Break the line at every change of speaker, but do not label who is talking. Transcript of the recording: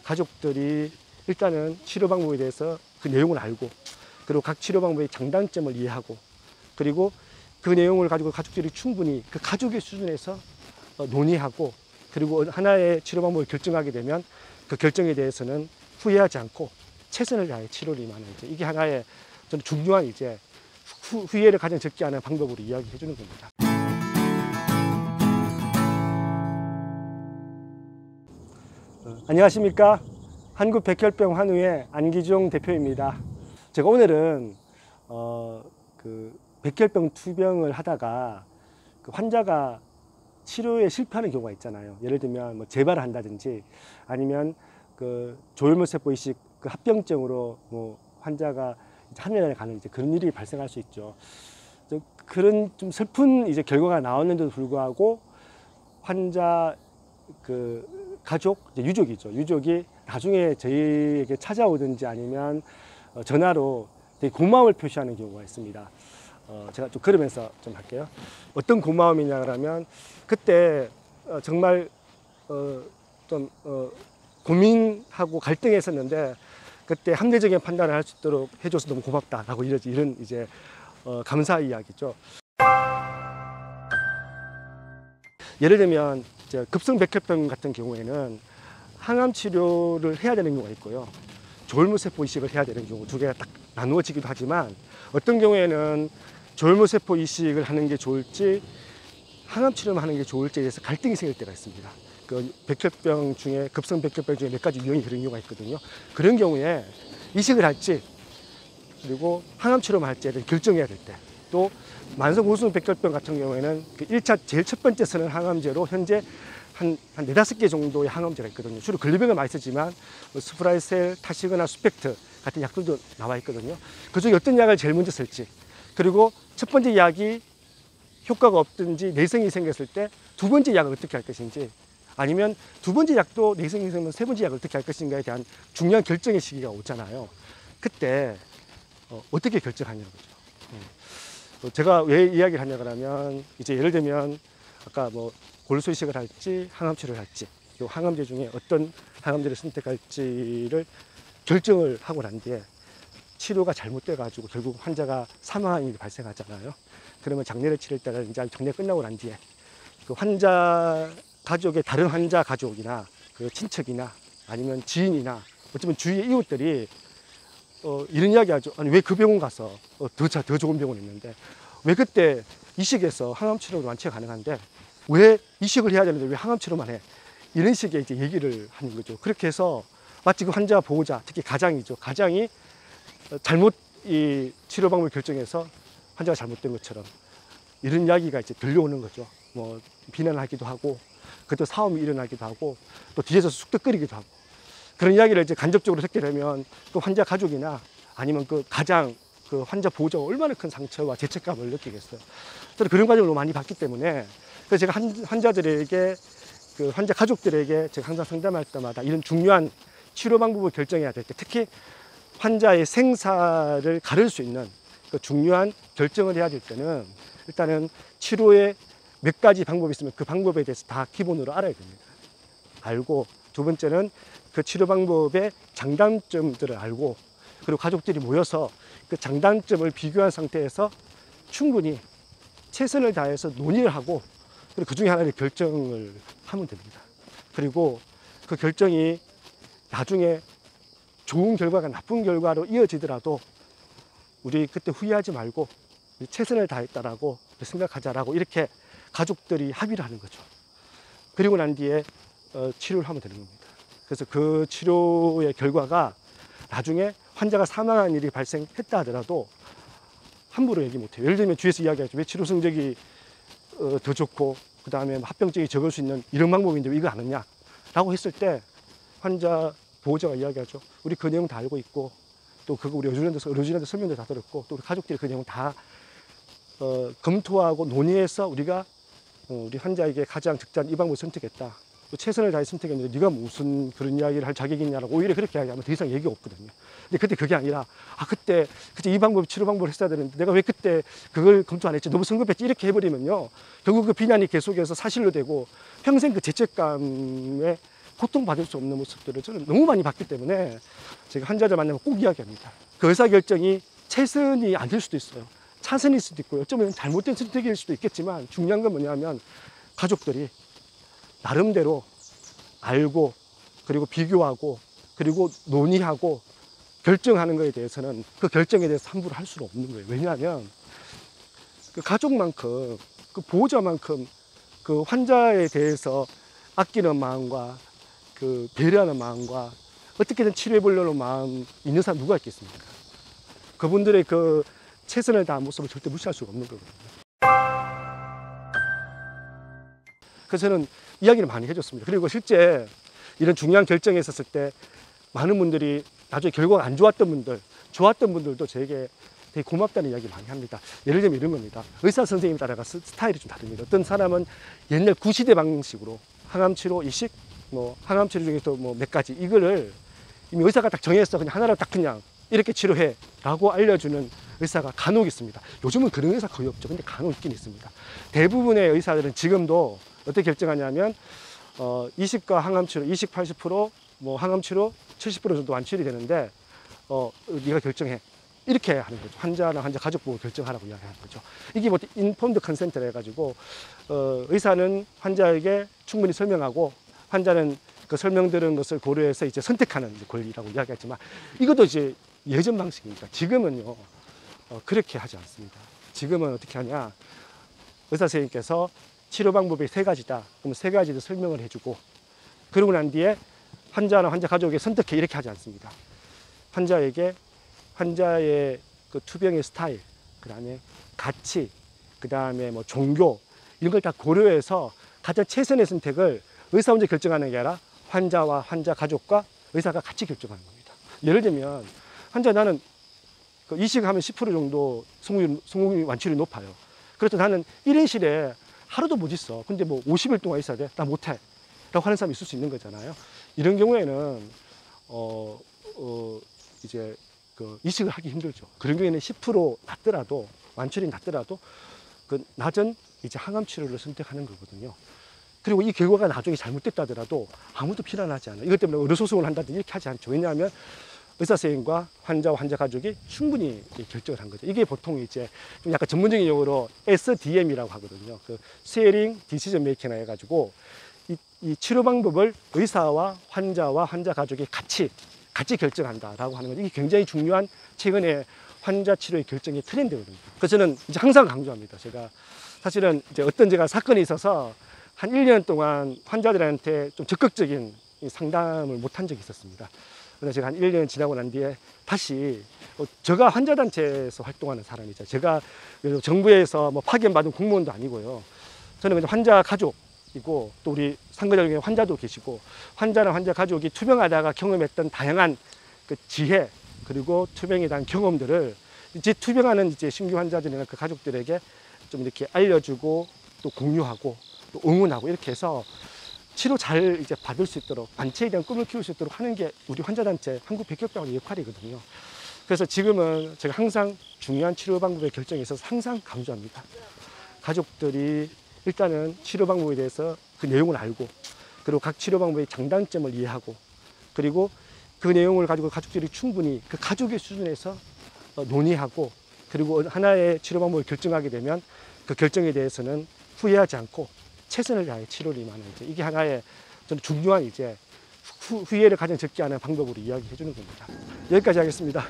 가족들이 일단은 치료 방법에 대해서 그 내용을 알고, 그리고 각 치료 방법의 장단점을 이해하고, 그리고 그 내용을 가지고 가족들이 충분히 그 가족의 수준에서 논의하고, 그리고 하나의 치료 방법을 결정하게 되면 그 결정에 대해서는 후회하지 않고 최선을 다해 치료를 임하는, 이게 하나의 저는 중요한 이제 후회를 가장 적게 하는 방법으로 이야기해 주는 겁니다. 안녕하십니까. 한국백혈병 환우의 안기종 대표입니다. 제가 오늘은 백혈병 투병을 하다가 그 환자가 치료에 실패하는 경우가 있잖아요. 예를 들면 뭐 재발을 한다든지, 아니면 그 조혈모세포 이식 그 합병증으로 뭐 환자가 한의원에 가는 이제 그런 일이 발생할 수 있죠. 그런 좀 슬픈 이제 결과가 나왔는데도 불구하고 환자 그 가족, 이제 유족이죠. 유족이 나중에 저희에게 찾아오든지 아니면 전화로 되게 고마움을 표시하는 경우가 있습니다. 제가 좀 그러면서 좀 할게요. 어떤 고마움이냐 그러면, 그때 정말 좀 고민하고 갈등했었는데 그때 합리적인 판단을 할 수 있도록 해줘서 너무 고맙다라고 이런 이제 감사 이야기죠. 예를 들면 이제 급성 백혈병 같은 경우에는 항암 치료를 해야 되는 경우가 있고요, 조혈모세포 이식을 해야 되는 경우, 두 개가 딱 나누어지기도 하지만, 어떤 경우에는 조혈모세포 이식을 하는 게 좋을지 항암 치료만 하는 게 좋을지에 대해서 갈등이 생길 때가 있습니다. 그 백혈병 중에, 급성 백혈병 중에 몇 가지 유형이 그런 경우가 있거든요. 그런 경우에 이식을 할지 그리고 항암 치료만 할지에 대해 결정해야 될 때, 또 만성 우수성 백혈병 같은 경우에는 그 1차 제일 첫 번째 쓰는 항암제로 현재 한 4-5개 정도의 항암제가 있거든요. 주로 근리병을 많이 쓰지만 뭐 스프라이셀, 타시거나 수펙트 같은 약들도 나와 있거든요. 그중에 어떤 약을 제일 먼저 쓸지, 그리고 첫 번째 약이 효과가 없든지 내성이 생겼을 때 두 번째 약을 어떻게 할 것인지, 아니면 두 번째 약도 내성이 생기면 세 번째 약을 어떻게 할 것인가에 대한 중요한 결정의 시기가 오잖아요. 그때 어떻게 결정하냐는 거죠. 제가 왜 이야기를 하냐 그러면, 이제 예를 들면 아까 뭐 골수 이식을 할지 항암 치료를 할지, 이 항암제 중에 어떤 항암제를 선택할지를 결정을 하고 난 뒤에 치료가 잘못돼 가지고 결국 환자가 사망하는 일이 발생하잖아요. 그러면 장례를 치를 때는 이제 장례 끝나고 난 뒤에 그 환자 가족의 다른 환자 가족이나 그 친척이나 아니면 지인이나 어쩌면 주위의 이웃들이 이런 이야기 하죠. 아니 왜 그 병원 가서 더 좋은 병원이 있는데 왜 그때 이식해서 항암 치료로 완치가 가능한데 왜 이식을 해야 되는데 왜 항암 치료만 해? 이런 식의 이제 얘기를 하는 거죠. 그렇게 해서 마치 그 환자 보호자, 특히 가장이죠. 가장이 잘못 이 치료 방법을 결정해서 환자가 잘못된 것처럼 이런 이야기가 이제 들려오는 거죠. 뭐 비난하기도 하고, 그것도 싸움이 일어나기도 하고, 또 뒤에서 쑥덕거리기도 하고, 그런 이야기를 이제 간접적으로 듣게 되면 그 환자 가족이나 아니면 그 가장 그 환자 보호자가 얼마나 큰 상처와 죄책감을 느끼겠어요. 저는 그런 과정을 너무 많이 봤기 때문에, 그래서 제가 환자들에게, 그 환자 가족들에게 제가 항상 상담할 때마다 이런 중요한 치료 방법을 결정해야 될 때, 특히 환자의 생사를 가를 수 있는 그 중요한 결정을 해야 될 때는 일단은 치료에 몇 가지 방법이 있으면 그 방법에 대해서 다 기본으로 알아야 됩니다. 알고, 두 번째는 그 치료 방법의 장단점들을 알고, 그리고 가족들이 모여서 그 장단점을 비교한 상태에서 충분히 최선을 다해서 논의를 하고, 그리고 그 중에 하나의 결정을 하면 됩니다. 그리고 그 결정이 나중에 좋은 결과가 나쁜 결과로 이어지더라도 우리 그때 후회하지 말고 최선을 다했다라고 생각하자라고 이렇게 가족들이 합의를 하는 거죠. 그리고 난 뒤에 치료를 하면 되는 겁니다. 그래서 그 치료의 결과가 나중에 환자가 사망한 일이 발생했다 하더라도 함부로 얘기 못해요. 예를 들면 뒤에서 이야기하죠. 왜 치료 성적이 더 좋고 그 다음에 합병증이 적을 수 있는 이런 방법인데 왜 이거 안 했냐 라고 했을 때 환자 보호자가 이야기하죠. 우리 그 내용 다 알고 있고, 또 그거 우리 의료진한테 설명도 다 들었고, 또 우리 가족들이 그 내용 다 검토하고 논의해서 우리가 우리 환자에게 가장 적절한 이 방법을 선택했다. 또 최선을 다해 선택했는데 네가 무슨 그런 이야기를 할 자격이 있냐라고 오히려 그렇게 이야기하면 더 이상 얘기가 없거든요. 근데 그때 그게 아니라 그때 이 방법, 치료 방법을 했어야 되는데 내가 왜 그때 그걸 검토 안 했지? 너무 성급했지? 이렇게 해버리면요. 결국 그 비난이 계속해서 사실로 되고 평생 그 죄책감에 고통받을 수 없는 모습들을 저는 너무 많이 봤기 때문에 제가 환자들 만나면 꼭 이야기합니다. 그 의사결정이 최선이 아닐 수도 있어요. 차선일 수도 있고요. 어쩌면 잘못된 선택일 수도 있겠지만 중요한 건 뭐냐면 가족들이 나름대로 알고 그리고 비교하고 그리고 논의하고 결정하는 것에 대해서는 그 결정에 대해서 함부로 할 수는 없는 거예요. 왜냐하면 그 가족만큼 그 보호자만큼 그 환자에 대해서 아끼는 마음과 그 배려하는 마음과 어떻게든 치료해 보려는 마음 있는 사람 누가 있겠습니까? 그분들의 그 최선을 다한 모습을 절대 무시할 수가 없는 거거든요. 그래서 저는 이야기를 많이 해줬습니다. 그리고 실제 이런 중요한 결정이 있었을 때 많은 분들이 나중에 결과가 안 좋았던 분들, 좋았던 분들도 저에게 되게 고맙다는 이야기 많이 합니다. 예를 들면 이런 겁니다. 의사 선생님 따라가 스타일이 좀 다릅니다. 어떤 사람은 옛날 구시대 방식으로 항암치료, 이식, 뭐 항암치료 중에서 뭐 몇 가지 이거를 이미 의사가 딱 정했어. 그냥 하나를 딱 그냥 이렇게 치료해 라고 알려주는 의사가 간혹 있습니다. 요즘은 그런 의사 거의 없죠. 근데 간혹 있긴 있습니다. 대부분의 의사들은 지금도 어떻게 결정하냐면 이식과 항암치료, 이식 80%, 뭐 항암치료 70% 정도 완치율이 되는데 네가 결정해. 이렇게 하는 거죠. 환자나 환자 가족 보고 결정하라고 이야기하는 거죠. 이게 뭐 인폼드 컨센트라 해가지고 의사는 환자에게 충분히 설명하고 환자는 그 설명드린 것을 고려해서 이제 선택하는 권리라고 이야기했지만 이것도 이제 예전 방식입니다. 지금은요 그렇게 하지 않습니다. 지금은 어떻게 하냐, 의사 선생님께서 치료 방법이 세 가지다. 그럼 세 가지를 설명을 해주고 그러고 난 뒤에 환자나 환자 가족에게 선택해 이렇게 하지 않습니다. 환자의 그 투병의 스타일, 그 다음에 가치, 그 다음에 뭐 종교 이런 걸 다 고려해서 가장 최선의 선택을 의사 혼자 결정하는 게 아니라 환자와 환자 가족과 의사가 같이 결정하는 겁니다. 예를 들면 나는 그 이식하면 10% 정도 성공 완치율이 높아요. 그래서 나는 1인실에 하루도 못 있어. 근데 뭐 50일 동안 있어야 돼? 나 못해. 라고 하는 사람이 있을 수 있는 거잖아요. 이런 경우에는 이제 그 이식을 하기 힘들죠. 그런 경우에는 10% 낮더라도 완치율이 낮더라도 그 낮은 이제 항암 치료를 선택하는 거거든요. 그리고 이 결과가 나중에 잘못됐다 하더라도 아무도 비난하지 않아요. 이것 때문에 의료소송을 한다든지 이렇게 하지 않죠. 왜냐하면 의사 선생님과 환자와 환자 가족이 충분히 결정을 한 거죠. 이게 보통 이제 좀 약간 전문적인 용어로 SDM이라고 하거든요. 그 Sharing Decision Making 해가지고 이 치료 방법을 의사와 환자 가족이 같이 결정한다라고 하는 거죠. 이게 굉장히 중요한 최근에 환자 치료의 결정의 트렌드거든요. 그래서 저는 이제 항상 강조합니다. 제가 사실은 이제 제가 사건이 있어서 한 1년 동안 환자들한테 좀 적극적인 상담을 못한 적이 있었습니다. 그래서 제가 한 1년 지나고 난 뒤에 다시 제가 환자단체에서 활동하는 사람이죠. 제가 정부에서 뭐 파견받은 공무원도 아니고요. 저는 그냥 환자 가족이고 또 우리 상거자 중에 환자도 계시고 환자나 환자 가족이 투병하다가 경험했던 다양한 그 지혜 그리고 투병에 대한 경험들을 이제 투병하는 이제 신규 환자들이나 그 가족들에게 좀 이렇게 알려주고 또 공유하고 또 응원하고 이렇게 해서 치료 잘 이제 받을 수 있도록 완치에 대한 꿈을 키울 수 있도록 하는 게 우리 환자단체 한국백혈병원의 역할이거든요. 그래서 지금은 제가 항상 중요한 치료 방법의 결정에 있어서 항상 강조합니다. 가족들이 일단은 치료 방법에 대해서 그 내용을 알고 그리고 각 치료 방법의 장단점을 이해하고 그리고 그 내용을 가지고 가족들이 충분히 그 가족의 수준에서 논의하고 그리고 하나의 치료 방법을 결정하게 되면 그 결정에 대해서는 후회하지 않고 최선을 다해 치료를 임하는 이게 하나의 저는 중요한 이제 후회를 가장 적게 하는 방법으로 이야기해 주는 겁니다. 여기까지 하겠습니다.